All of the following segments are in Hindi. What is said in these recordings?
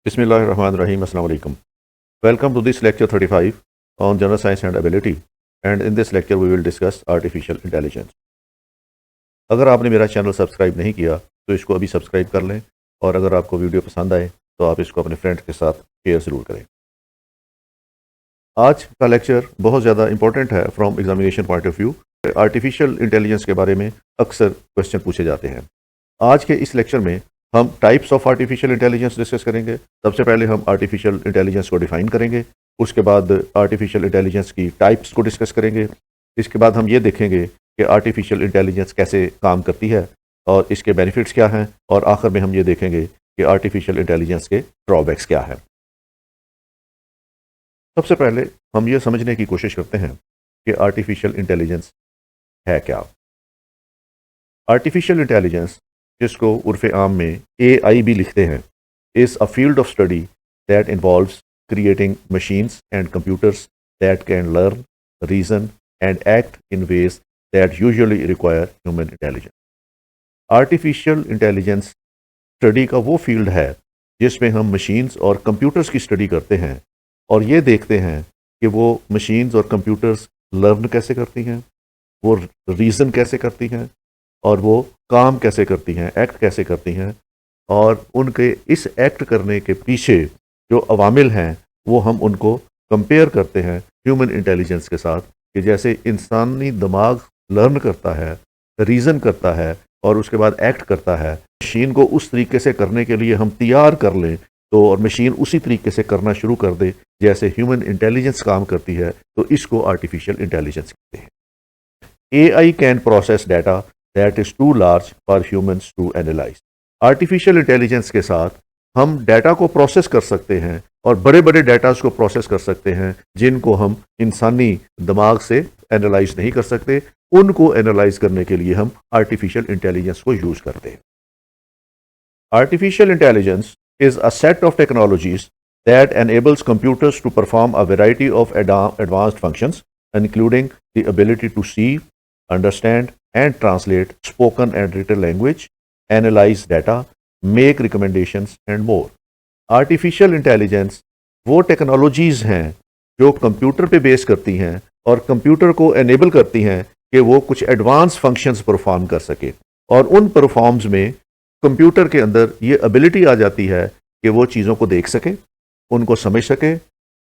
Bismillahirrahmanirrahim. Assalamu alaikum. Welcome to this lecture 35 on general science and ability. And in this lecture we will discuss artificial intelligence. अगर आपने मेरा चैनल सब्सक्राइब नहीं किया तो इसको अभी सब्सक्राइब कर लें, और अगर आपको वीडियो पसंद आए तो आप इसको अपने फ्रेंड्स के साथ शेयर ज़रूर करें। आज का लेक्चर बहुत ज़्यादा इंपॉर्टेंट है from examination point of view. Artificial intelligence के बारे में अक्सर क्वेश्चन पूछे जाते हैं। आज के इस लेक्चर में हम types of artificial intelligence discuss करेंगे। सबसे पहले हम आर्टिफिशियल इंटेलिजेंस को डिफाइन करेंगे, उसके बाद आर्टिफिशियल इंटेलिजेंस की टाइप्स को डिस्कस करेंगे। इसके बाद हम ये देखेंगे कि आर्टिफिशियल इंटेलिजेंस कैसे काम करती है और इसके बेनिफिट्स क्या हैं, और आखिर में हम ये देखेंगे कि आर्टिफिशियल इंटेलिजेंस के ड्रॉबैक्स क्या है। सबसे पहले हम ये समझने की कोशिश करते हैं कि आर्टिफिशियल इंटेलिजेंस है क्या। आर्टिफिशियल इंटेलिजेंस, जिसको उर्फ़ आम में AI भी लिखते हैं, is a field of study that involves creating machines and computers that can learn, reason and act in ways that usually require human intelligence. Artificial intelligence study का वो फील्ड है जिसमें हम मशीन्स और कंप्यूटर्स की स्टडी करते हैं और ये देखते हैं कि वो मशीन्स और कंप्यूटर्स लर्न कैसे करती हैं, वो रीज़न कैसे करती हैं, और वो काम कैसे करती हैं, एक्ट कैसे करती हैं, और उनके इस एक्ट करने के पीछे जो अवामिल हैं वो हम उनको कंपेयर करते हैं ह्यूमन इंटेलिजेंस के साथ, कि जैसे इंसानी दिमाग लर्न करता है, रीज़न करता है और उसके बाद एक्ट करता है। मशीन को उस तरीके से करने के लिए हम तैयार कर लें तो, और मशीन उसी तरीके से करना शुरू कर दे जैसे ह्यूमन इंटेलिजेंस काम करती है, तो इसको आर्टिफिशियल इंटेलिजेंस कहते हैं। AI can process data that is too large for humans to analyse. Artificial intelligence के साथ हम डाटा को प्रोसेस कर सकते हैं और बड़े बड़े डाटास को प्रोसेस कर सकते हैं जिनको हम इंसानी दिमाग से एनालाइज नहीं कर सकते। उनको एनालाइज करने के लिए हम आर्टिफिशियल इंटेलिजेंस को यूज करते हैं। Artificial intelligence is a set of technologies that enables computers to perform a variety of advanced functions, including the ability to see, understand and translate spoken and written language, analyze data, make recommendations and more. Artificial intelligence वो टेक्नोलॉजीज़ हैं जो कंप्यूटर पे बेस करती हैं और कंप्यूटर को एनेबल करती हैं कि वो कुछ एडवांस फंक्शंस परफॉर्म कर सके, और उन परफॉर्म्स में कंप्यूटर के अंदर ये एबिलिटी आ जाती है कि वो चीज़ों को देख सके, उनको समझ सके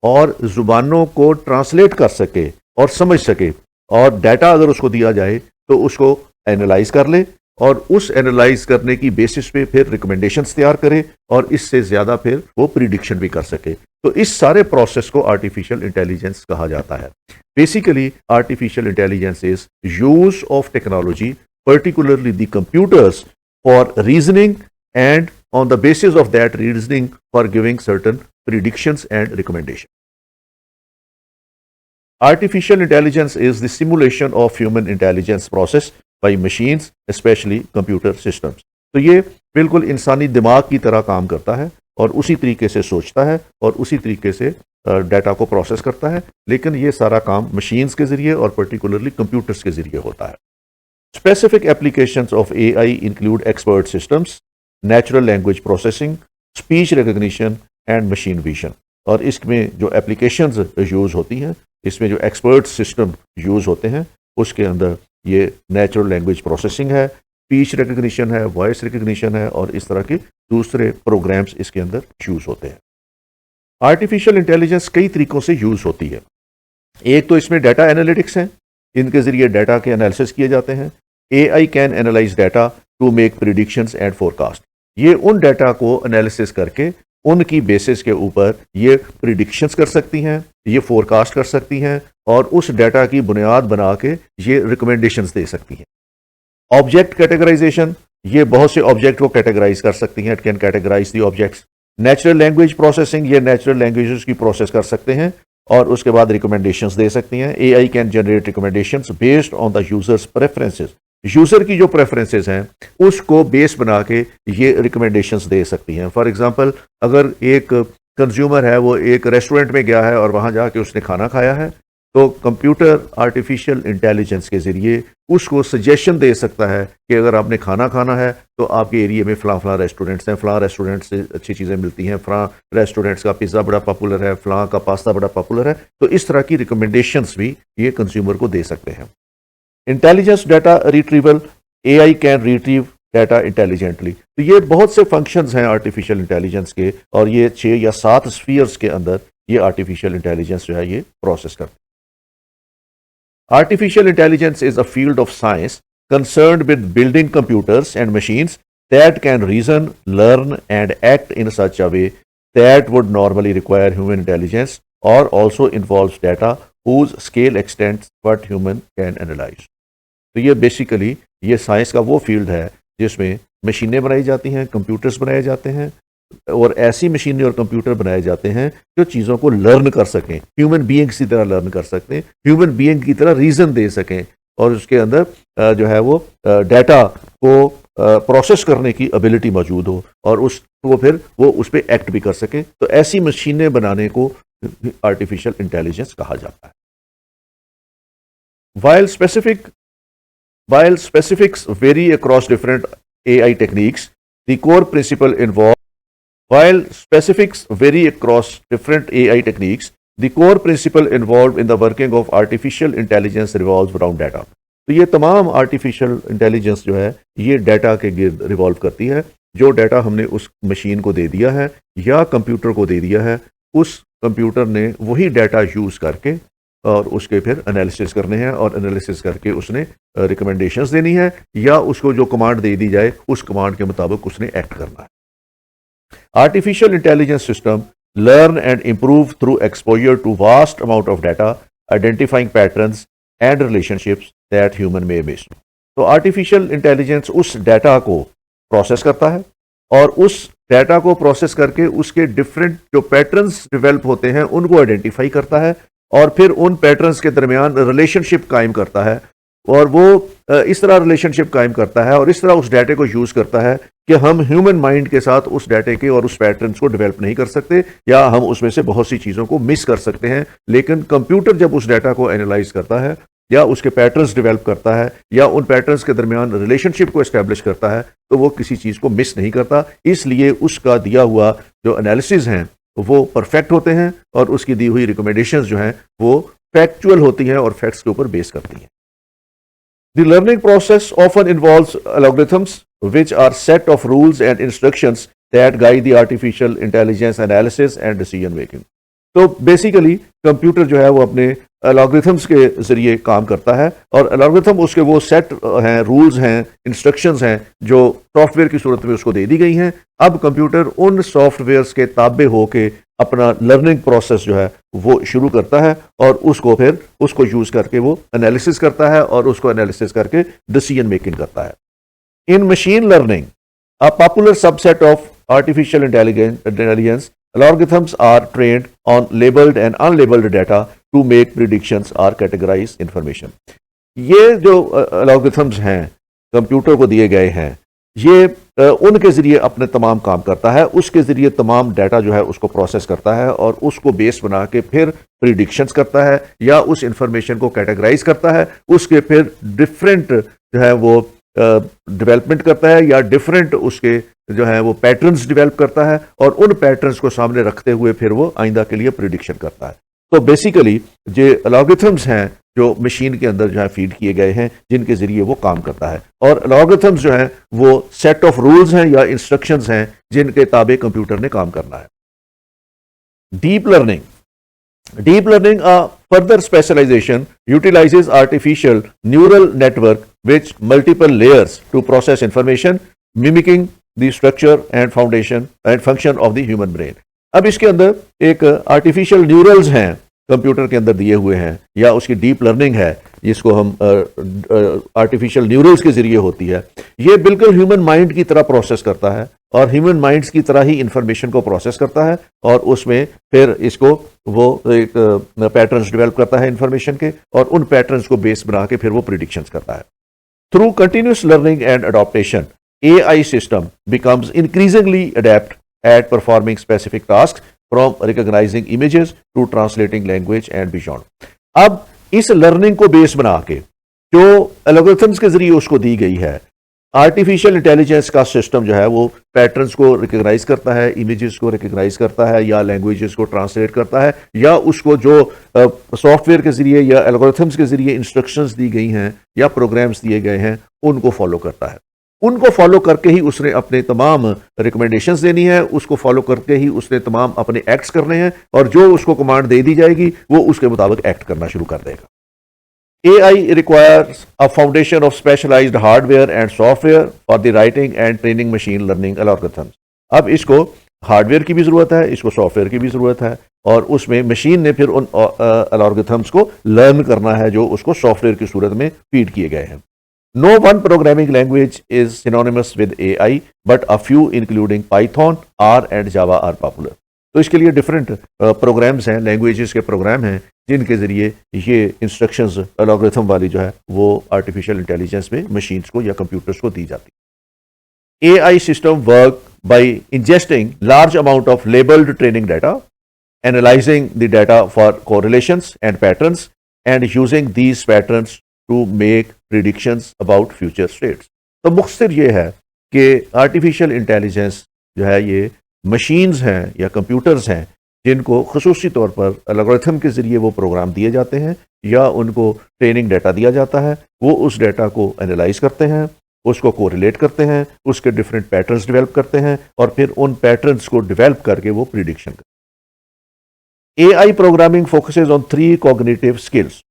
और ज़ुबानों को ट्रांसलेट कर सके और समझ सके, और डाटा अगर उसको दिया जाए तो उसको एनालाइज कर ले और उस एनालाइज करने की बेसिस पे फिर रिकमेंडेशंस तैयार करे और इससे ज़्यादा फिर वो प्रिडिक्शन भी कर सके। तो इस सारे प्रोसेस को आर्टिफिशियल इंटेलिजेंस कहा जाता है। Basically artificial intelligence is use of technology, particularly the computers, for reasoning and on the basis of that reasoning for giving certain predictions and recommendation. Artificial intelligence is the simulation of human intelligence process by machines, especially computer systems. तो ये बिल्कुल इंसानी दिमाग की तरह काम करता है और उसी तरीके से सोचता है और उसी तरीके से डाटा को प्रोसेस करता है, लेकिन ये सारा काम मशीन्स के जरिए और पर्टिकुलरली कंप्यूटर्स के जरिए होता है। Specific applications of AI include expert systems, natural language processing, speech recognition and machine vision. और इसमें जो एप्लीकेशंस यूज़ होती हैं, इसमें जो एक्सपर्ट सिस्टम यूज़ होते हैं, उसके अंदर ये नेचुरल लैंग्वेज प्रोसेसिंग है, स्पीच रिकग्निशन है, वॉइस रिकग्निशन है, और इस तरह के दूसरे प्रोग्राम्स इसके अंदर यूज़ होते हैं। आर्टिफिशियल इंटेलिजेंस कई तरीक़ों से यूज़ होती है। एक तो इसमें डाटा एनालिटिक्स हैं, इनके ज़रिए डाटा के एनालिसिस किए जाते हैं। AI can analyse data to make predictions and forecast. ये उन डाटा को एनालिसिस करके उनकी बेसिस के ऊपर ये प्रिडिक्शंस कर सकती हैं, ये फोरकास्ट कर सकती हैं, और उस डाटा की बुनियाद बना के ये रिकमेंडेशंस दे सकती हैं। ऑब्जेक्ट कैटेगराइजेशन, ये बहुत से ऑब्जेक्ट को कैटेगराइज कर सकती हैं, it can categorise the objects. Natural language processing, ये नेचुरल लैंग्वेजेस की प्रोसेस कर सकते हैं और उसके बाद रिकमेंडेशंस दे सकती हैं। AI can generate recommendations based on the users preferences. User की जो प्रेफरेंसेस हैं उसको बेस बना के ये रिकमेंडेशंस दे सकती हैं। फॉर एग्जांपल, अगर एक कंज्यूमर है, वो एक रेस्टोरेंट में गया है और वहाँ जाके उसने खाना खाया है, तो कंप्यूटर आर्टिफिशियल इंटेलिजेंस के ज़रिए उसको सजेशन दे सकता है कि अगर आपने खाना खाना है तो आपके एरिया में फ़लाँ फ़लाँ रेस्टोरेंट्स हैं, फ़लाँ रेस्टोरेंट से अच्छी चीज़ें मिलती हैं, फ़लाँ रेस्टोरेंट्स का पिज़्ज़ा बड़ा पॉपुलर है, फ़लाँ का पास्ता बड़ा पॉपुलर है। तो इस तरह की रिकमेंडेशंस भी ये कंज्यूमर को दे सकते हैं। Intelligence data retrieval, AI can retrieve data intelligently. तो ये बहुत से फंक्शंस हैं आर्टिफिशियल इंटेलिजेंस के, और ये 6 या 7 स्फीयर्स के अंदर ये आर्टिफिशियल इंटेलिजेंस जो है ये प्रोसेस करती है। Artificial intelligence is a field of science concerned with building computers and machines that can reason, learn, and act in such a way that would normally require human intelligence, or also involves data whose scale extends what human can analyze. तो ये बेसिकली ये साइंस का वो फील्ड है जिसमें मशीनें बनाई जाती हैं, कंप्यूटर्स बनाए जाते हैं, और ऐसी मशीनें और कंप्यूटर बनाए जाते हैं जो चीज़ों को लर्न कर सकें, ह्यूमन बीइंग्स की तरह लर्न कर सकते, ह्यूमन बीइंग की तरह रीज़न दे सकें, और उसके अंदर जो है वो डाटा को प्रोसेस करने की एबिलिटी मौजूद हो, और उसको फिर वो उस पर एक्ट भी कर सकें। तो ऐसी मशीनें बनाने को आर्टिफिशियल इंटेलिजेंस कहा जाता है। While specifics vary across different AI techniques, the core principle involved While specifics vary across different AI techniques, the core principle involved in the working of artificial intelligence revolves around data. तो ये तमाम आर्टिफिशियल इंटेलिजेंस जो है ये डाटा के गिर्द रिवॉल्व करती है। जो डाटा हमने उस मशीन को दे दिया है या कंप्यूटर को दे दिया है, उस कंप्यूटर ने वही डाटा यूज़ करके और उसके फिर एनालिसिस करने हैं, और एनालिसिस करके उसने रिकमेंडेशंस देनी है, या उसको जो कमांड दे दी जाए उस कमांड के मुताबिक उसने एक्ट करना है। Artificial intelligence system learn and improve through exposure to vast amount of data, identifying patterns and relationships that human may miss. तो artificial intelligence उस डाटा को प्रोसेस करता है, और उस डाटा को प्रोसेस करके उसके डिफरेंट जो पैटर्न्स डेवलप होते हैं उनको आइडेंटिफाई करता है, और फिर उन पैटर्न्स के दरमियान रिलेशनशिप कायम करता है, और वो इस तरह रिलेशनशिप कायम करता है और इस तरह उस डाटे को यूज़ करता है कि हम ह्यूमन माइंड के साथ उस डाटे के और उस पैटर्न्स को डेवलप नहीं कर सकते, या हम उसमें से बहुत सी चीज़ों को मिस कर सकते हैं। लेकिन कंप्यूटर जब उस डाटा को एनालाइज करता है, या उसके पैटर्न्स डेवलप करता है, या उन पैटर्न्स के दरमियान रिलेशनशिप को एस्टेब्लिश करता है, तो वो किसी चीज़ को मिस नहीं करता। इसलिए उसका दिया हुआ जो एनालिसिस हैं वो परफेक्ट होते हैं, और उसकी दी हुई रिकमेंडेशंस जो हैं वो फैक्चुअल होती हैं और फैक्ट्स के ऊपर बेस करती हैं। The learning process often involves algorithms, which are set of rules and instructions that guide the artificial intelligence analysis and decision making. तो बेसिकली कंप्यूटर जो है वो अपने अलॉरिथम्स के जरिए काम करता है, और अलॉरिथम उसके वो सेट हैं, रूल्स हैं, इंस्ट्रक्शंस हैं जो सॉफ्टवेयर की सूरत में उसको दे दी गई हैं। अब कंप्यूटर उन सॉफ्टवेयर्स के ताबे होके अपना लर्निंग प्रोसेस जो है वो शुरू करता है, और उसको फिर उसको यूज़ करके वो एनालिसिस करता है, और उसको एनालिसिस करके डिसीजन मेकिंग करता है। In machine learning, a popular subset of artificial intelligence, algorithms are trained on labeled and unlabeled data to make predictions or categorize information. ये जो algorithms हैं कंप्यूटर को दिए गए हैं, ये उनके ज़रिए अपने तमाम काम करता है, उसके ज़रिए तमाम डाटा जो है उसको प्रोसेस करता है, और उसको बेस बना के फिर प्रिडिक्शंस करता है, या उस इंफॉर्मेशन को कैटेगराइज करता है, उसके फिर डिफरेंट जो है वो डेवलपमेंट करता है, या डिफरेंट उसके जो है वो पैटर्न्स डेवलप करता है, और उन पैटर्न्स को सामने रखते हुए फिर वो आइंदा के लिए प्रिडिक्शन करता है। तो बेसिकली जो अलॉरिथम्स हैं जो मशीन के अंदर जो है फीड किए गए हैं, जिनके जरिए वो काम करता है, और अलॉरिथम्स जो हैं वो सेट ऑफ रूल्स हैं या इंस्ट्रक्शंस हैं जिनके ताबे कंप्यूटर ने काम करना है। Deep learning, a further specialization, utilizes artificial neural network with multiple layers to process information, mimicking the structure and foundation and function of the human brain. अब इसके अंदर एक आर्टिफिशियल न्यूरल्स हैं कंप्यूटर के अंदर दिए हुए हैं, या उसकी डीप लर्निंग है जिसको हम आर्टिफिशियल न्यूरल्स के जरिए होती है। ये बिल्कुल ह्यूमन माइंड की तरह प्रोसेस करता है, और ह्यूमन माइंड्स की तरह ही इंफॉर्मेशन को प्रोसेस करता है, और उसमें फिर इसको वो एक पैटर्न्स डेवलप करता है इंफॉर्मेशन के, और उन पैटर्न्स को बेस बना के फिर वो प्रिडिक्शंस करता है। Through continuous learning and adaptation, AI system becomes increasingly adept at performing specific tasks, from recognizing images to translating language and beyond. अब इस लर्निंग को बेस बना के जो एल्गोरिथम्स के जरिए उसको दी गई है, आर्टिफिशियल इंटेलिजेंस का सिस्टम जो है वो पैटर्न्स को रिकग्नाइज करता है, इमेजेस को रिकग्नाइज करता है, या लैंग्वेजेस को ट्रांसलेट करता है, या उसको जो सॉफ्टवेयर के जरिए या एल्गोरिथम्स के जरिए इंस्ट्रक्शंस दी गई हैं या प्रोग्राम्स दिए गए हैं उनको फॉलो करता है। उनको फॉलो करके ही उसने अपने तमाम रिकमेंडेशंस देनी है, उसको फॉलो करके ही उसने तमाम अपने एक्ट्स करने हैं, और जो उसको कमांड दे दी जाएगी वो उसके मुताबिक एक्ट करना शुरू कर देगा। AI requires a foundation of specialized hardware and software for the writing and training machine learning algorithms. अब इसको हार्डवेयर की भी जरूरत है, इसको सॉफ्टवेयर की भी जरूरत है, और उसमें मशीन ने फिर उन एल्गोरिथम्स को लर्न करना है जो उसको सॉफ्टवेयर की सूरत में फीड किए गए हैं। No one programming language is synonymous with AI, but a few including Python, R and Java are popular. तो इसके लिए डिफरेंट प्रोग्राम्स हैं, लैंग्वेजेस के प्रोग्राम हैं जिनके जरिए ये इंस्ट्रक्शंस एल्गोरिथम वाली जो है वो आर्टिफिशियल इंटेलिजेंस में मशीन्स को या कंप्यूटर्स को दी जाती है। AI system work by ingesting large amount of labeled training data, analyzing the data for correlations and patterns, and using these patterns to make predictions about future states. तो मुख्तसर ये है कि आर्टिफिशियल इंटेलिजेंस जो है ये मशीन्स हैं या कंप्यूटर्स हैं जिनको खसूसी तौर पर एल्गोरिथम के ज़रिए वो प्रोग्राम दिए जाते हैं या उनको ट्रेनिंग डाटा दिया जाता है, वो उस डाटा को एनालाइज करते हैं, उसको कोरिलेट करते हैं, उसके डिफरेंट पैटर्न्स डेवलप करते हैं, और फिर उन पैटर्न्स को डेवलप करके वो प्रिडिक्शन करते हैं। AI programming focuses on 3 cognitive skills.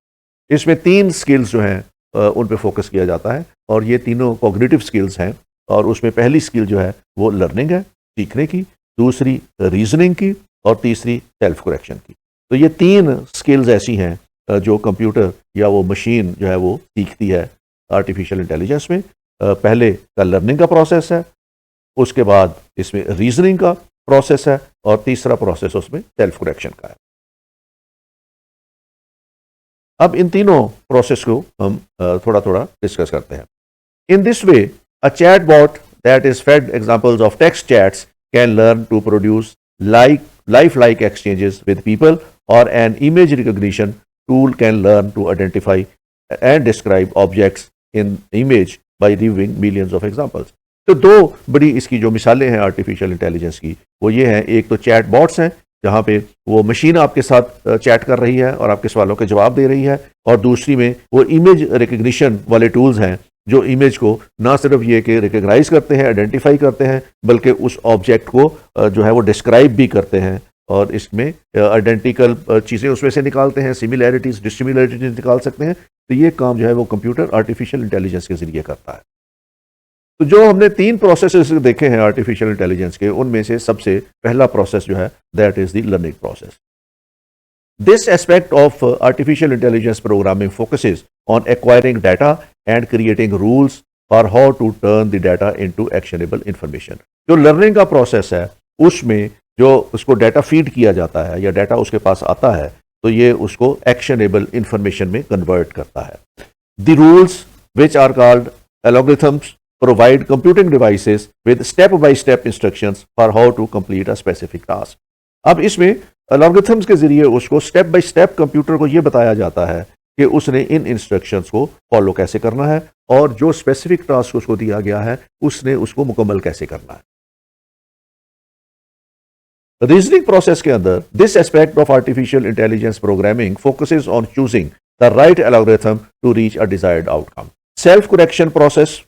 इसमें 3 स्किल्स जो हैं उन पे फोकस किया जाता है, और ये तीनों कॉग्निटिव स्किल्स हैं। और उसमें पहली स्किल जो है वो लर्निंग है, सीखने की, दूसरी रीजनिंग की, और तीसरी सेल्फ करेक्शन की। तो ये 3 स्किल्स ऐसी हैं जो कंप्यूटर या वो मशीन जो है वो सीखती है आर्टिफिशियल इंटेलिजेंस में। पहले का लर्निंग का प्रोसेस है, उसके बाद इसमें रीजनिंग का प्रोसेस है, और तीसरा प्रोसेस उसमें सेल्फ करेक्शन का है। अब इन तीनों प्रोसेस को हम थोड़ा थोड़ा डिस्कस करते हैं। In this way a chat bot that is fed examples of text chats can learn to produce lifelike exchanges with people, or an image recognition tool can learn to identify and describe objects in image by reviewing millions of examples. तो 2 बड़ी इसकी जो मिसालें हैं आर्टिफिशियल इंटेलिजेंस की वो ये हैं, एक तो चैट बॉट्स हैं जहाँ पे वो मशीन आपके साथ चैट कर रही है और आपके सवालों के जवाब दे रही है, और दूसरी में वो इमेज रिकग्निशन वाले टूल्स हैं जो इमेज को ना सिर्फ ये कि रिकग्नाइज करते हैं, आइडेंटिफाई करते हैं, बल्कि उस ऑब्जेक्ट को जो है वो डिस्क्राइब भी करते हैं, और इसमें आइडेंटिकल चीज़ें उसमें से निकालते हैं, सिमिलैरिटीज डिससिमिलैरिटीज निकाल सकते हैं। तो ये काम जो है वो कंप्यूटर आर्टिफिशियल इंटेलिजेंस के जरिए करता है। तो जो हमने 3 प्रोसेस देखे हैं आर्टिफिशियल इंटेलिजेंस के, उनमें से सबसे पहला प्रोसेस जो है that is the learning process. This aspect of artificial intelligence programming focuses on acquiring data and creating rules for how to turn the data into actionable information. जो लर्निंग का प्रोसेस है उसमें जो उसको डाटा फीड किया जाता है या डाटा उसके पास आता है, तो ये उसको एक्शनेबल इंफॉर्मेशन में कन्वर्ट करता है। The rules, which are called algorithms, provide computing devices with step-by-step instructions for how to complete a specific task. अब इसमें एल्गोरिथम्स के जरिए उसको स्टेप बाय स्टेप कंप्यूटर को यह बताया जाता है कि उसने इन इंस्ट्रक्शंस को फॉलो कैसे करना है, और जो स्पेसिफिक टास्क उसको दिया गया है उसने उसको मुकम्मल कैसे करना है। रीजनिंग प्रोसेस के अंदर this aspect of artificial intelligence programming focuses on choosing the right algorithm to reach a desired outcome. Self correction process,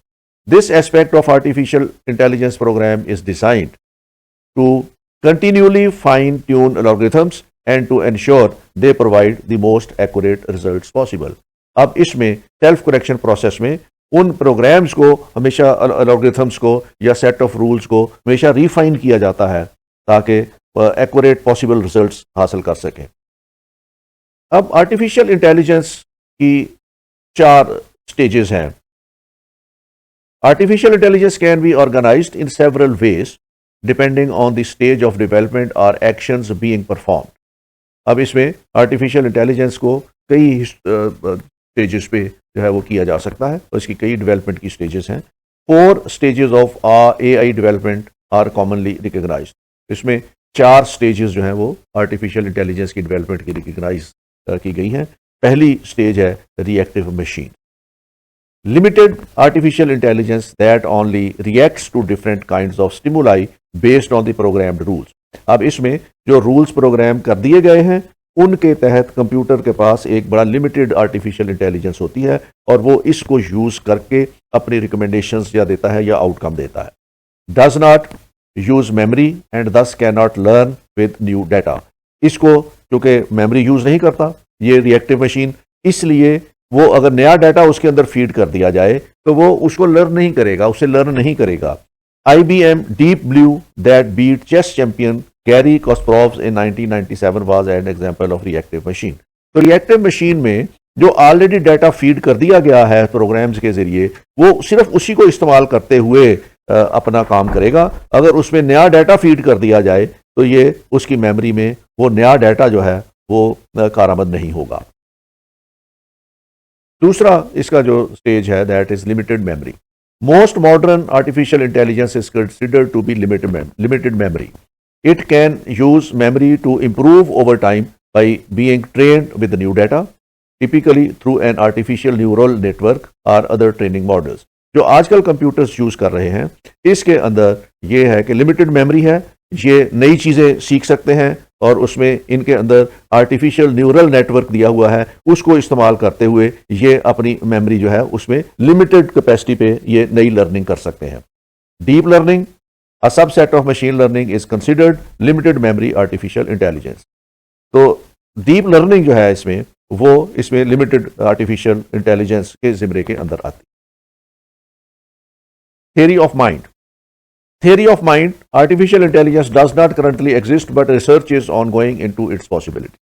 this aspect of artificial intelligence program is designed to continually fine-tune algorithms and to ensure they provide the most accurate results possible. अब इसमें सेल्फ करेक्शन प्रोसेस में उन प्रोग्राम्स को हमेशा एल्गोरिथम्स को या सेट ऑफ रूल्स को हमेशा रिफाइन किया जाता है ताकि एक्यूरेट पॉसिबल रिजल्ट्स हासिल कर सकें। अब आर्टिफिशियल इंटेलिजेंस की 4 स्टेजेस हैं। Artificial intelligence can be organised in several ways depending on the stage of development और एक्शंस बीइंग परफॉर्म्ड। अब इसमें आर्टिफिशियल इंटेलिजेंस को कई स्टेजेस पे जो है वो किया जा सकता है, और इसकी कई डेवलपमेंट की स्टेजेस हैं। 4 stages of AI development are commonly recognised. इसमें 4 स्टेजेस जो हैं वो आर्टिफिशियल इंटेलिजेंस की डेवलपमेंट की रिकग्नाइज की गई हैं। पहली स्टेज है reactive machine. Limited artificial intelligence that only reacts to different kinds of stimuli based on the programmed rules. अब इसमें जो रूल्स प्रोग्राम कर दिए गए हैं उनके तहत कंप्यूटर के पास एक बड़ा लिमिटेड आर्टिफिशियल इंटेलिजेंस होती है और वो इसको यूज करके अपनी रिकमेंडेशंस या देता है या आउटकम देता है। Does not use memory and thus can not learn with new data. इसको क्योंकि मेमोरी यूज नहीं करता ये रिएक्टिव मशीन, इसलिए वो अगर नया डाटा उसके अंदर फीड कर दिया जाए तो वो उसको लर्न नहीं करेगा, उससे लर्न नहीं करेगा। IBM Deep Blue that beat chess champion Garry Kasparov in 1997 was an example of reactive machine। तो रिएक्टिव मशीन में जो ऑलरेडी डाटा फीड कर दिया गया है प्रोग्राम्स के जरिए वो सिर्फ उसी को इस्तेमाल करते हुए अपना काम करेगा। अगर उसमें नया डाटा फीड कर दिया जाए तो ये उसकी मेमोरी में वो नया डाटा जो है वो कारआमद नहीं होगा। दूसरा इसका जो स्टेज है that is limited memory. Most modern artificial intelligence is considered to be limited memory. It can use memory to improve over time by being trained with the new data, typically through an artificial neural network or other training models। जो आजकल कंप्यूटर्स यूज कर रहे हैं इसके अंदर ये है कि लिमिटेड मेमोरी है, ये नई चीजें सीख सकते हैं और उसमें इनके अंदर आर्टिफिशियल न्यूरल नेटवर्क दिया हुआ है, उसको इस्तेमाल करते हुए ये अपनी मेमोरी जो है उसमें लिमिटेड कैपेसिटी पे ये नई लर्निंग कर सकते हैं। Deep learning a subset of machine learning is considered limited memory artificial intelligence. तो डीप लर्निंग जो है इसमें लिमिटेड आर्टिफिशियल इंटेलिजेंस के जिम्मे के अंदर आती है। Theory of mind। Theory of mind, artificial intelligence does not currently exist but research is ongoing into its possibility।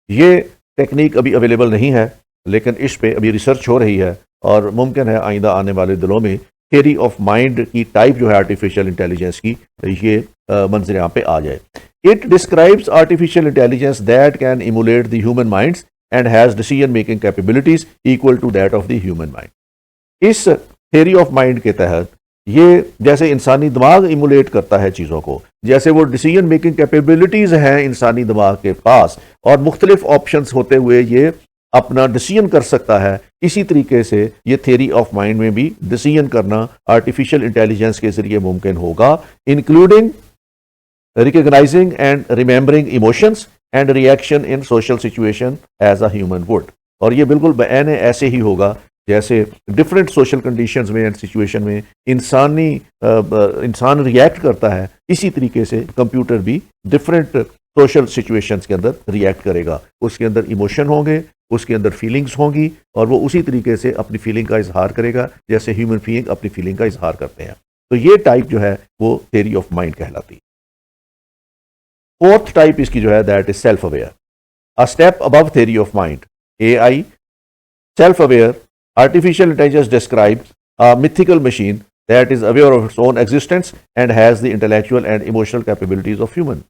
ये टेक्निक अभी अवेलेबल नहीं है लेकिन इस पे अभी रिसर्च हो रही है और मुमकिन है आइंदा आने वाले दिनों में थियरी ऑफ माइंड की टाइप जो है आर्टिफिशियल इंटेलिजेंस की ये मंजर यहाँ पे आ जाए। It describes artificial intelligence that can emulate the human minds and has decision making capabilities equal to that of the human mind. इस थियरी ऑफ माइंड के तहत ये जैसे इंसानी दिमाग इमुलेट करता है चीज़ों को, जैसे वो डिसीजन मेकिंग कैपेबिलिटीज़ हैं इंसानी दिमाग के पास और मुख्तलिफ ऑप्शंस होते हुए ये अपना डिसीजन कर सकता है, इसी तरीके से ये थियरी ऑफ माइंड में भी डिसीजन करना आर्टिफिशियल इंटेलिजेंस के जरिए मुमकिन होगा, including recognising and remembering emotions and reaction in social situation as a human would. और ये बिल्कुल ऐसे ही होगा जैसे डिफरेंट सोशल कंडीशंस में एंड सिचुएशन में इंसान रिएक्ट करता है, इसी तरीके से कंप्यूटर भी डिफरेंट सोशल सिचुएशंस के अंदर रिएक्ट करेगा। उसके अंदर इमोशन होंगे, उसके अंदर फीलिंग्स होंगी और वो उसी तरीके से अपनी फीलिंग का इजहार करेगा जैसे ह्यूमन बीइंग अपनी फीलिंग का इजहार करते हैं। तो ये टाइप जो है वो थियरी ऑफ माइंड कहलाती है। फोर्थ टाइप इसकी जो है that is self aware, a step above theory of mind. AI self aware artificial intelligence describes a mythical machine that is aware of its own existence and has the intellectual and emotional capabilities of human।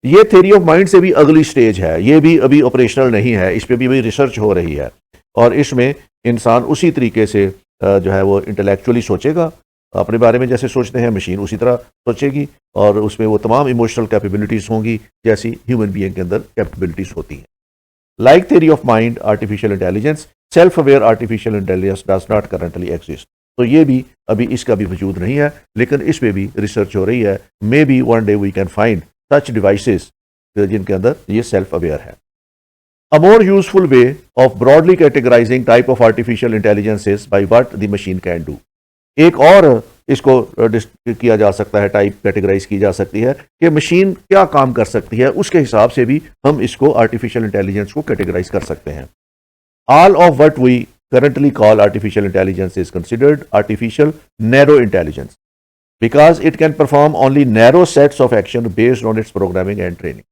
ये theory of mind से भी अगली स्टेज है, ये भी अभी ऑपरेशनल नहीं है, इस पे भी अभी रिसर्च हो रही है और इसमें इंसान उसी तरीके से जो है वो इंटेलेक्चुअली सोचेगा, अपने बारे में जैसे सोचते हैं मशीन उसी तरह सोचेगी और उसमें वो तमाम इमोशनल कैपेबिलिटीज होंगी जैसी ह्यूमन बीइंग के अंदर कैपेबिलिटीज होती हैं। Like theory of mind artificial intelligence self aware artificial intelligence does not currently exist. तो ये भी अभी इसका भी वजूद नहीं है लेकिन इस पे भी रिसर्च हो रही है। Maybe one day we can find such devices जिनके अंदर ये सेल्फ अवेयर है। A more useful way of broadly categorising type of artificial intelligence is by what the machine can do. एक और इसको किया जा सकता है, टाइप कैटेगराइज की जा सकती है कि मशीन क्या काम कर सकती है, उसके हिसाब से भी हम इसको आर्टिफिशियल इंटेलिजेंस को कैटेगराइज कर सकते हैं। All of what we currently call artificial intelligence is considered artificial narrow intelligence because it can perform only narrow sets of action based on its programming and training।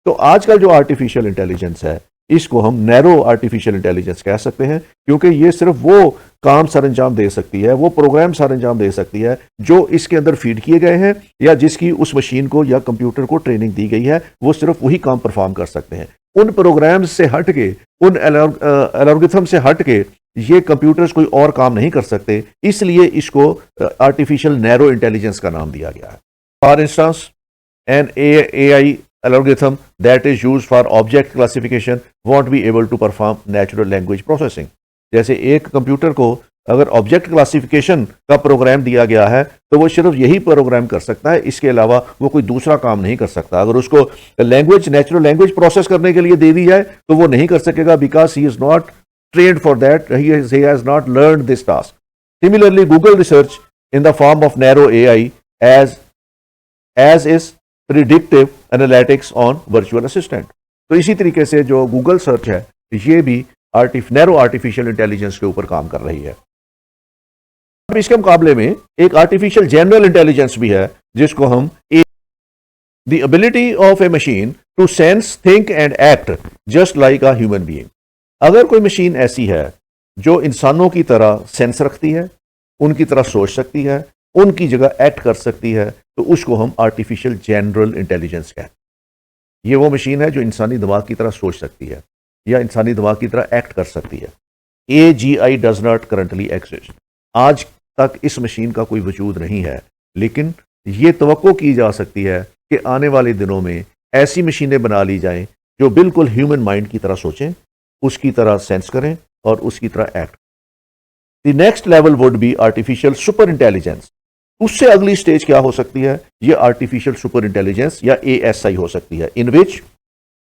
तो आजकल जो आर्टिफिशियल इंटेलिजेंस है इसको हम नैरो आर्टिफिशियल इंटेलिजेंस कह सकते हैं क्योंकि ये सिर्फ वो काम सर अंजाम दे सकती है, वो प्रोग्राम सर अंजाम दे सकती है जो इसके अंदर फीड किए गए हैं या जिसकी उस मशीन को या कंप्यूटर को ट्रेनिंग दी गई है, वो सिर्फ वही काम परफॉर्म कर सकते हैं। उन प्रोग्राम्स से हट के, उन एल्गोरिथम से हट के ये कंप्यूटर्स कोई और काम नहीं कर सकते, इसलिए इसको आर्टिफिशियल नैरो इंटेलिजेंस का नाम दिया गया है। For instance an AI algorithm that is used for object classification won't be able to perform natural language processing. जैसे एक कंप्यूटर को अगर ऑब्जेक्ट क्लासिफिकेशन का प्रोग्राम दिया गया है तो वो सिर्फ यही प्रोग्राम कर सकता है, इसके अलावा वो कोई दूसरा काम नहीं कर सकता. अगर उसको लैंग्वेज नेचुरल लैंग्वेज प्रोसेस करने के लिए दे दी जाए तो वो नहीं कर सकेगा, because he is not trained for that. He has not learned this task. Similarly, Google research in the form of narrow AI as is predictive analytics on virtual assistant. तो इसी तरीके से जो गूगल सर्च है ये भी नैरो आर्टिफिशियल इंटेलिजेंस के ऊपर काम कर रही है. अब इसके मुकाबले में एक आर्टिफिशियल जनरल इंटेलिजेंस भी है जिसको हम the ability of a machine to sense, think and act just like a human being. अगर कोई मशीन ऐसी है जो इंसानों की तरह सेंस रखती है, उनकी तरह सोच सकती है, उनकी जगह एक्ट कर सकती है, तो उसको हम आर्टिफिशियल जनरल इंटेलिजेंस कहते हैं. ये वो मशीन है जो इंसानी दिमाग की तरह सोच सकती है या इंसानी दिमाग की तरह एक्ट कर सकती है. AGI does not currently exist. आज तक इस मशीन का कोई वजूद नहीं है, लेकिन ये तवक्को की जा सकती है कि आने वाले दिनों में ऐसी मशीनें बना ली जाएं जो बिल्कुल ह्यूमन माइंड की तरह सोचें, उसकी तरह सेंस करें और उसकी तरह act. The next level would be artificial super intelligence. उससे अगली स्टेज क्या हो सकती है? ये आर्टिफिशियल सुपर इंटेलिजेंस या ASI हो सकती है, in which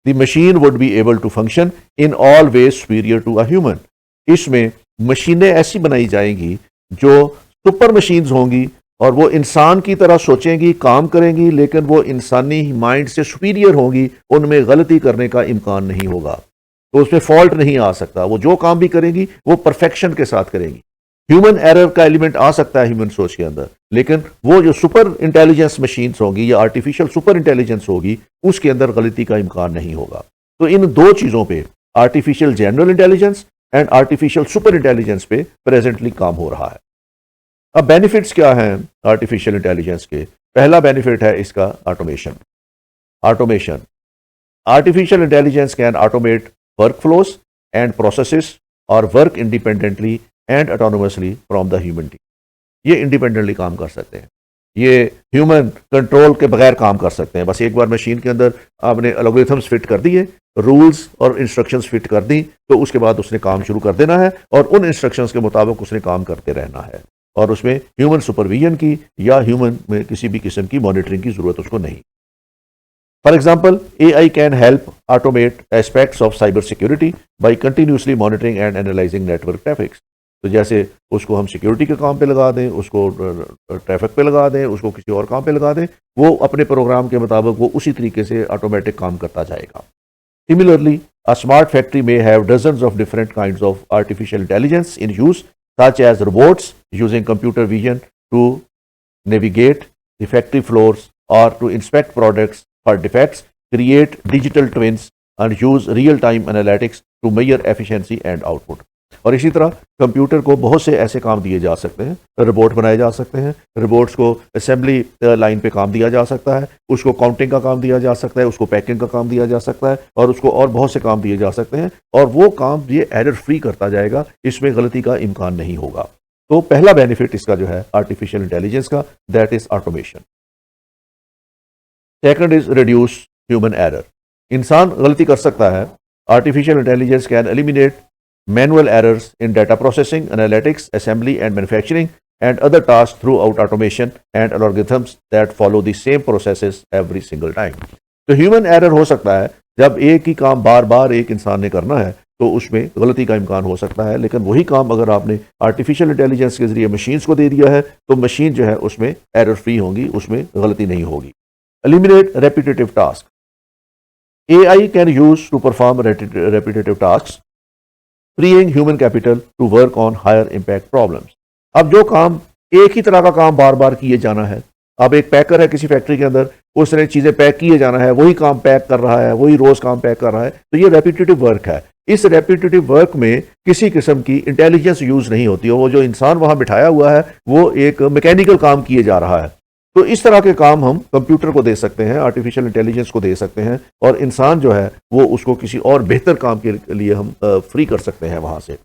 the machine would be able to function in all ways superior to a human. इसमें मशीनें ऐसी बनाई जाएंगी जो सुपर मशीन्स होंगी और वो इंसान की तरह सोचेंगी, काम करेंगी, लेकिन वो इंसानी माइंड से सुपीरियर होंगी. उनमें गलती करने का इम्कान नहीं होगा, तो उसमें फॉल्ट नहीं आ सकता. वो जो काम भी करेंगी वो परफेक्शन के साथ करेंगी. ह्यूमन एरर का एलिमेंट आ सकता है ह्यूमन सोच के अंदर, लेकिन वो जो सुपर इंटेलिजेंस मशीन्स होंगी या आर्टिफिशियल सुपर इंटेलिजेंस होगी उसके अंदर गलती का इम्कान नहीं होगा. तो इन दो चीज़ों पे, artificial general intelligence and artificial super intelligence पे प्रेजेंटली काम हो रहा है. अब बेनिफिट्स क्या हैं आर्टिफिशियल इंटेलिजेंस के? पहला बेनिफिट है इसका automation. Artificial intelligence can automate workflows and processes or work independently and autonomously from the human team. ये इंडिपेंडेंटली काम कर सकते हैं, ये ह्यूमन कंट्रोल के बगैर काम कर सकते हैं. बस एक बार मशीन के अंदर आपने एल्गोरिथम्स फिट कर दिए, रूल्स और इंस्ट्रक्शंस फिट कर दी, तो उसके बाद उसने काम शुरू कर देना है और उन इंस्ट्रक्शंस के मुताबिक उसने काम करते रहना है और उसमें ह्यूमन सुपरविजन की या ह्यूमन में किसी भी किस्म की मॉनिटरिंग की जरूरत उसको नहीं. For example, AI can help automate aspects of cyber security by continuously monitoring and analyzing network traffic. तो जैसे उसको हम सिक्योरिटी के काम पे लगा दें, उसको ट्रैफिक पे लगा दें, उसको किसी और काम पे लगा दें, वो अपने प्रोग्राम के मुताबिक वो उसी तरीके से ऑटोमेटिक काम करता जाएगा. Similarly, a smart factory may have dozens of different kinds of artificial intelligence in use, such as robots using computer vision to navigate the factory floors or to inspect products for defects, create digital twins and use real-time analytics to measure efficiency and output. और इसी तरह कंप्यूटर को बहुत से ऐसे काम दिए जा सकते हैं, रोबोट बनाए जा सकते हैं, रोबोट्स को असेंबली लाइन पे काम दिया जा सकता है, उसको काउंटिंग का काम दिया जा सकता है, उसको पैकिंग का काम दिया जा सकता है और उसको और बहुत से काम दिए जा सकते हैं और वो काम ये एरर फ्री करता जाएगा, इसमें गलती का इम्कान नहीं होगा. तो पहला बेनिफिट इसका जो है आर्टिफिशियल इंटेलिजेंस का, that is automation. Second is reduce human error. इंसान गलती कर सकता है. Artificial intelligence can eliminate manual errors in data processing, analytics, assembly and manufacturing and other tasks throughout automation and algorithms that follow the same processes every single time. तो ह्यूमन एरर हो सकता है जब एक ही काम बार बार एक इंसान ने करना है तो उसमें गलती का इम्कान हो सकता है, लेकिन वही काम अगर आपने आर्टिफिशियल इंटेलिजेंस के जरिए मशीन्स को दे दिया है तो मशीन जो है उसमें एरर फ्री होंगी, उसमें गलती नहीं होगी. Eliminate repetitive tasks. AI can use to perform repetitive tasks, freeing human capital to work on higher impact problems. अब जो काम एक ही तरह का काम बार बार किए जाना है, अब एक पैकर है किसी फैक्ट्री के अंदर, उसने चीज़ें पैक किए जाना है, वही काम पैक कर रहा है, वही रोज़ काम पैक कर रहा है, तो ये रेपिटेटिव वर्क है. इस रेपिटेटिव वर्क में किसी किस्म की इंटेलिजेंस यूज़ नहीं होती है. वो जो इंसान वहाँ बिठाया हुआ है वो एक मैकेनिकल काम किए जा रहा है. तो इस तरह के काम हम कंप्यूटर को दे सकते हैं, आर्टिफिशियल इंटेलिजेंस को दे सकते हैं और इंसान जो है वो उसको किसी और बेहतर काम के लिए हम फ्री कर सकते हैं वहाँ से.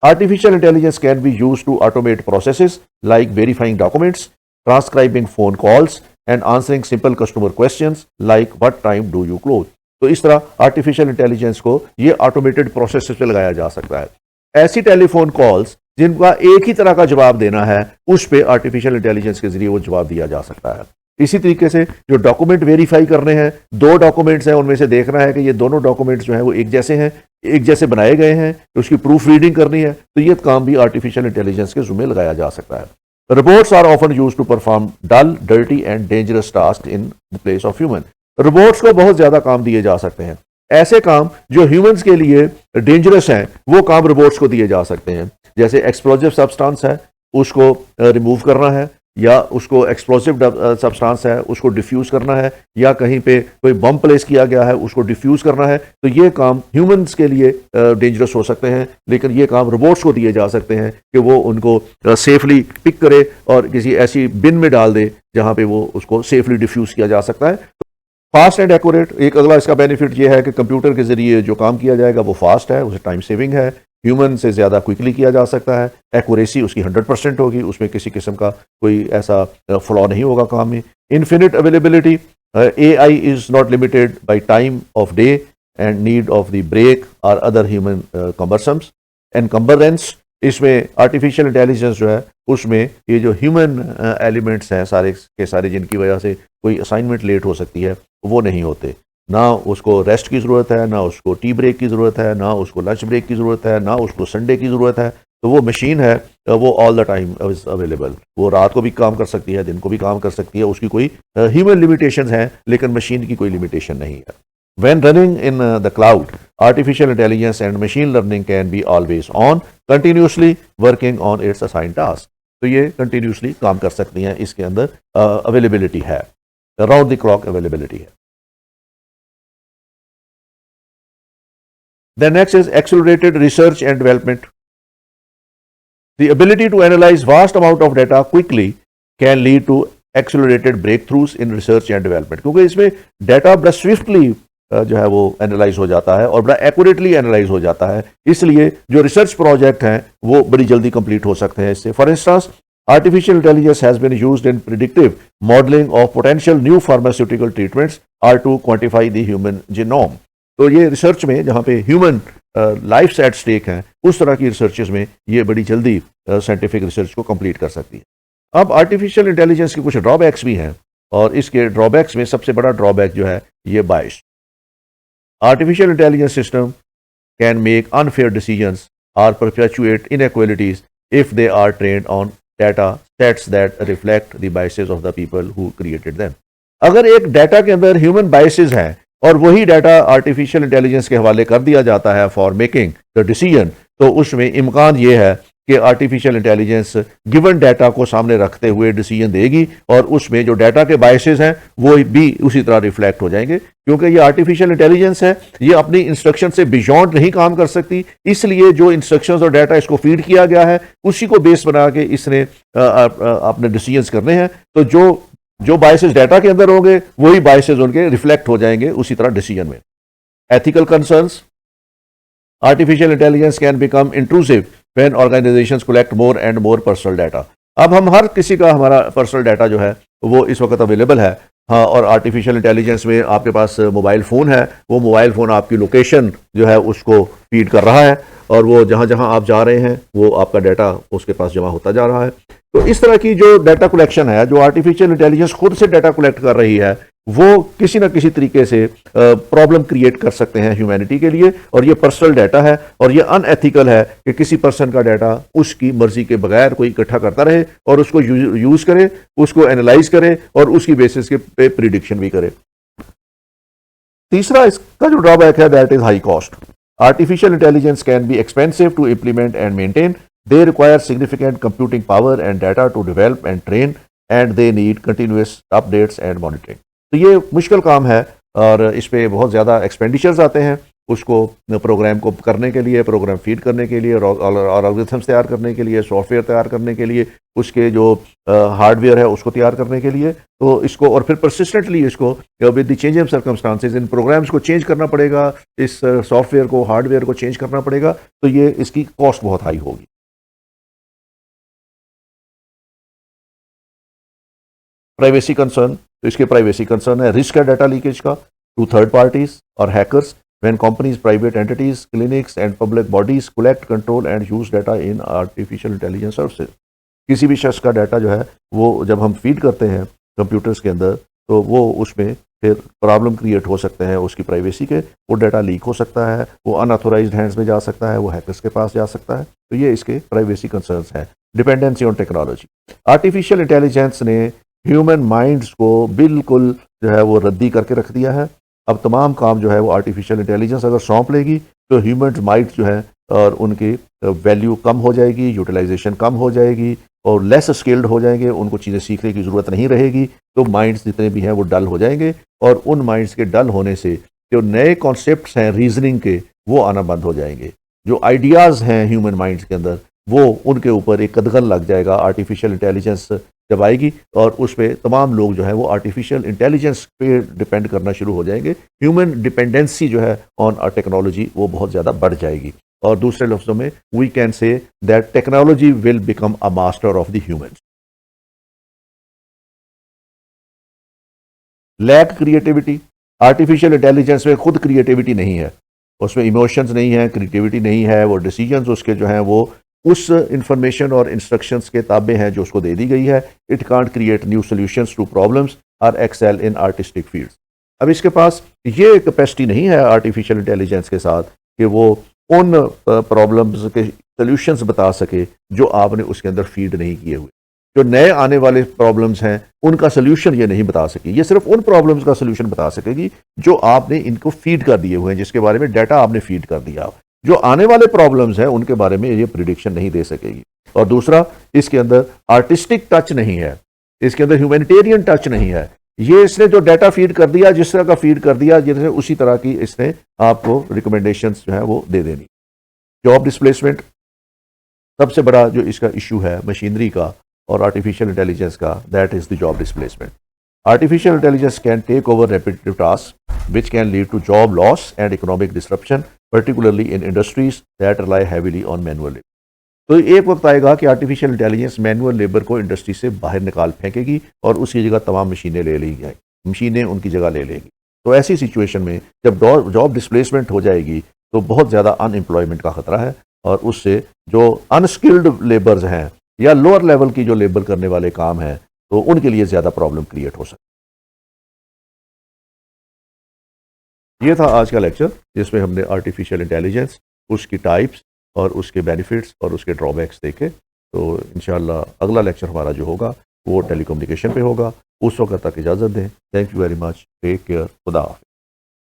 Artificial intelligence can be used to automate processes like verifying documents, transcribing phone calls, and answering simple customer questions like what time do you close. तो इस तरह आर्टिफिशियल इंटेलिजेंस को ये ऑटोमेटेड प्रोसेस पे लगाया जा सकता है। ऐसी टेलीफोन कॉल्स जिनका एक ही तरह का जवाब देना है, उस पे आर्टिफिशियल इंटेलिजेंस के जरिए वो जवाब दिया जा सकता है। इसी तरीके से जो डॉक्यूमेंट वेरीफाई करने हैं, दो डॉक्यूमेंट्स हैं, उनमें से देखना है कि ये दोनों डॉक्यूमेंट्स जो हैं वो एक जैसे हैं, एक जैसे बनाए गए हैं, तो उसकी प्रूफ रीडिंग करनी है, तो ये काम भी आर्टिफिशियल इंटेलिजेंस के जुम्मे लगाया जा सकता है। Robots are often use to perform dull, dirty and dangerous task in the place of human. Robots को बहुत ज्यादा काम दिए जा सकते हैं। ऐसे काम जो ह्यूमंस के लिए डेंजरस हैं, वो काम रोबोट्स को दिए जा सकते हैं। जैसे एक्सप्लोजिव सब्सटेंस है, उसको रिमूव करना है, या उसको एक्सप्लोसिव सब्सटेंस है उसको डिफ्यूज करना है, या कहीं पे कोई बम प्लेस किया गया है उसको डिफ्यूज करना है, तो ये काम ह्यूमंस के लिए डेंजरस हो सकते हैं, लेकिन ये काम रोबोट्स को दिए जा सकते हैं कि वो उनको सेफली पिक करे और किसी ऐसी बिन में डाल दे जहां पे वो उसको सेफली डिफ्यूज किया जा सकता है। फास्ट एंड एक्यूरेट, एक अगला इसका बेनिफिट ये है कि कंप्यूटर के जरिए जो काम किया जाएगा वो फास्ट है, उसे टाइम सेविंग है, ह्यूमन से ज़्यादा क्विकली किया जा सकता है, एक्यूरेसी उसकी 100% होगी, उसमें किसी किस्म का कोई ऐसा फ्लॉ नहीं होगा काम में। Infinite availability, AI is not limited by time of day and need of the break और अदर ह्यूमन कम्बरसम्स एनकम्बरेंस। इसमें आर्टिफिशियल इंटेलिजेंस जो है उसमें ये जो ह्यूमन एलिमेंट्स हैं सारे के सारे, जिनकी वजह से कोई असाइनमेंट लेट हो सकती है, वो नहीं होते। ना उसको रेस्ट की ज़रूरत है, ना उसको टी ब्रेक की ज़रूरत है, ना उसको लंच ब्रेक की ज़रूरत है, ना उसको संडे की ज़रूरत है। तो वो मशीन है, वो all the time is available. वो रात को भी काम कर सकती है, दिन को भी काम कर सकती है। उसकी कोई ह्यूमन लिमिटेशंस हैं, लेकिन मशीन की कोई लिमिटेशन नहीं है। When running in the cloud, artificial intelligence and machine learning can be always on, continuously working on its assigned task. तो ये continuously काम कर सकती हैं, इसके अंदर अवेलेबिलिटी है, अराउंड द क्लॉक अवेलेबिलिटी है। The next is accelerated research and development. The ability to analyze vast amount of data quickly can lead to accelerated breakthroughs in research and development. क्योंकि इसमें डाटा बड़ा स्विफ्टली जो है वो एनालाइज हो जाता है और बड़ा एक्यूरेटली एनालाइज हो जाता है, इसलिए जो रिसर्च प्रोजेक्ट हैं वो बड़ी जल्दी कंप्लीट हो सकते हैं इससे। For instance, artificial intelligence has been used in predictive modelling of potential new pharmaceutical treatments or to quantify the human genome. तो ये रिसर्च में जहाँ पे ह्यूमन लाइफ एट स्टेक हैं, उस तरह की रिसर्चेज में ये बड़ी जल्दी साइंटिफिक रिसर्च को कंप्लीट कर सकती है। अब आर्टिफिशियल इंटेलिजेंस के कुछ ड्रॉबैक्स भी हैं, और इसके ड्रॉबैक्स में सबसे बड़ा ड्रॉबैक जो है ये बायस। Artificial intelligence system can make unfair decisions or perpetuate inequalities if they are trained on data sets that reflect the biases of the people who created them. अगर एक डाटा के अंदर ह्यूमन बायसेस हैं और वही डाटा आर्टिफिशियल इंटेलिजेंस के हवाले कर दिया जाता है फॉर मेकिंग द डिसीजन, तो उसमें इम्कान ये है कि आर्टिफिशियल इंटेलिजेंस गिवन डाटा को सामने रखते हुए डिसीजन देगी, और उसमें जो डाटा के बायसेस हैं वो भी उसी तरह रिफ्लेक्ट हो जाएंगे। क्योंकि ये आर्टिफिशियल इंटेलिजेंस है, ये अपनी इंस्ट्रक्शन से बियॉन्ड नहीं काम कर सकती, इसलिए जो इंस्ट्रक्शंस और डाटा इसको फीड किया गया है उसी को बेस बना के इसने अपने डिसीजंस करने हैं। तो जो बायसेस डाटा के अंदर होंगे वही बायसेस उनके रिफ्लेक्ट हो जाएंगे उसी तरह डिसीजन में। Ethical concerns, artificial intelligence can become intrusive when organisations collect more and more personal data. अब हम हर किसी का हमारा पर्सनल डाटा जो है वो इस वक्त अवेलेबल है। हाँ, और आर्टिफिशियल इंटेलिजेंस में आपके पास मोबाइल फ़ोन है, वो मोबाइल फ़ोन आपकी लोकेशन जो है उसको फीड कर रहा है, और वो जहाँ जहाँ आप जा रहे हैं वो आपका डाटा उसके पास जमा होता जा रहा है। तो इस तरह की जो डाटा कलेक्शन है, जो आर्टिफिशियल इंटेलिजेंस खुद से डाटा कलेक्ट कर रही है, वो किसी ना किसी तरीके से प्रॉब्लम क्रिएट कर सकते हैं ह्यूमैनिटी के लिए। और ये पर्सनल डाटा है, और ये अनएथिकल है कि किसी पर्सन का डाटा उसकी मर्जी के बगैर कोई इकट्ठा करता रहे और उसको यूज करे, उसको एनालाइज करे और उसकी बेसिस के पे प्रिडिक्शन भी करे। तीसरा इसका जो ड्रॉबैक है that is high cost. Artificial intelligence can be expensive to implement and maintain, they require significant computing power and data to develop and train, and they need continuous updates and monitoring. तो ये मुश्किल काम है और इस पर बहुत ज़्यादा एक्सपेंडिचर्स आते हैं उसको प्रोग्राम को करने के लिए, प्रोग्राम फीड करने के लिए, और एल्गोरिथम्स तैयार करने के लिए, सॉफ्टवेयर तैयार करने के लिए, उसके जो हार्डवेयर है उसको तैयार करने के लिए। तो इसको और फिर परसिस्टेंटली इसको with the change of circumstances in programs को चेंज करना पड़ेगा, इस सॉफ्टवेयर को, हार्डवेयर को चेंज करना पड़ेगा। तो ये इसकी कॉस्ट बहुत हाई होगी। प्राइवेसी कंसर्न, तो इसके प्राइवेसी कंसर्न है रिस्क है डाटा लीकेज का टू थर्ड पार्टीज और hackers when companies, private entities, clinics and public bodies collect, control and use data in artificial intelligence services. किसी भी शख्स का डाटा जो है वो जब हम फीड करते हैं कंप्यूटर्स के अंदर तो वो उसमें फिर प्रॉब्लम क्रिएट हो सकते हैं उसकी प्राइवेसी के, वो डाटा लीक हो सकता है, वो अनऑथोराइज्ड हैंड्स में जा सकता है, वो हैकर्स के पास जा सकता है। तो ये इसके प्राइवेसी कंसर्न्स हैं। Dependency on technology, artificial intelligence ने ह्यूमन माइंड्स को बिल्कुल जो है वो रद्दी करके रख दिया है। अब तमाम काम जो है वो आर्टिफिशियल इंटेलिजेंस अगर सौंप लेगी तो ह्यूमन माइंड जो है और उनकी वैल्यू कम हो जाएगी, यूटिलाइजेशन कम हो जाएगी और लेस स्किल्ड हो जाएंगे, उनको चीज़ें सीखने की ज़रूरत नहीं रहेगी। तो माइंड्स जितने भी हैं वो डल हो जाएंगे और उन माइंड्स के डल होने से जो नए कॉन्सेप्ट्स हैं रीजनिंग के वो आना बंद हो जाएंगे। जो आइडियाज़ हैं ह्यूमन माइंड्स के अंदर वो उनके ऊपर एक कदगन लग जाएगा आर्टिफिशियल इंटेलिजेंस जब आएगी और उस पर तमाम लोग जो है वो आर्टिफिशियल इंटेलिजेंस पे डिपेंड करना शुरू हो जाएंगे। ह्यूमन डिपेंडेंसी जो है ऑन टेक्नोलॉजी वो बहुत ज़्यादा बढ़ जाएगी और दूसरे लफ्ज़ों में we can say that technology will become a master of the humans. Lack creativity, artificial intelligence में खुद क्रिएटिविटी नहीं है, उसमें इमोशंस नहीं है, क्रिएटिविटी नहीं है, वो डिसीजंस उसके जो हैं वो उस इंफॉर्मेशन और इंस्ट्रक्शंस के ताबे हैं जो उसको दे दी गई है। It can't create new solutions to problems और एक्सेल इन आर्टिस्टिक फील्ड्स। अब इसके पास ये कैपेसिटी नहीं है आर्टिफिशियल इंटेलिजेंस के साथ कि वो उन प्रॉब्लम्स के सॉल्यूशंस बता सके जो आपने उसके अंदर फीड नहीं किए हुए। जो नए आने वाले प्रॉब्लम्स हैं उनका सॉल्यूशन ये नहीं बता सकी, ये सिर्फ उन प्रॉब्लम्स का सॉल्यूशन बता सकेगी जो आपने इनको फीड कर दिए हुए हैं, जिसके बारे में डाटा आपने फीड कर दिया। जो आने वाले प्रॉब्लम्स हैं उनके बारे में ये प्रिडिक्शन नहीं दे सकेगी। और दूसरा, इसके अंदर आर्टिस्टिक टच नहीं है, इसके अंदर ह्यूमैनिटेरियन टच नहीं है। ये इसने जो डाटा फीड कर दिया, जिस तरह का फीड कर दिया, जिसने उसी तरह की इसने आपको रिकमेंडेशंस जो है वो दे देनी। जॉब डिस्प्लेसमेंट, सबसे बड़ा जो इसका इशू है मशीनरी का और आर्टिफिशियल इंटेलिजेंस का, that is the job displacement. Artificial intelligence can take over repetitive task which can lead to job loss and economic disruption, particularly in industries that rely heavily on manual labor. तो एक वक्त आएगा कि आर्टिफिशियल इंटेलिजेंस मैनुअल लेबर को इंडस्ट्री से बाहर निकाल फेंकेगी और उसकी जगह तमाम मशीनें ले ली जाएंगी, मशीनें उनकी जगह ले लेंगी। तो ऐसी सिचुएशन में जब जॉब डिस्प्लेसमेंट हो जाएगी तो बहुत ज़्यादा अनएम्प्लॉयमेंट का खतरा है और उससे जो अनस्किल्ड लेबर्स हैं या लोअर लेवल की जो लेबर करने वाले काम हैं तो उनके लिए ज़्यादा प्रॉब्लम क्रिएट हो सकती है। ये था आज का लेक्चर जिसमें हमने आर्टिफिशियल इंटेलिजेंस, उसकी टाइप्स और उसके बेनिफिट्स और उसके ड्रॉबैक्स देखे। तो इंशाल्लाह अगला लेक्चर हमारा जो होगा वो टेलीकम्युनिकेशन पे होगा। उस वक्त तक इजाज़त दें। Thank you very much. Take care. खुदा हाफ़िज़।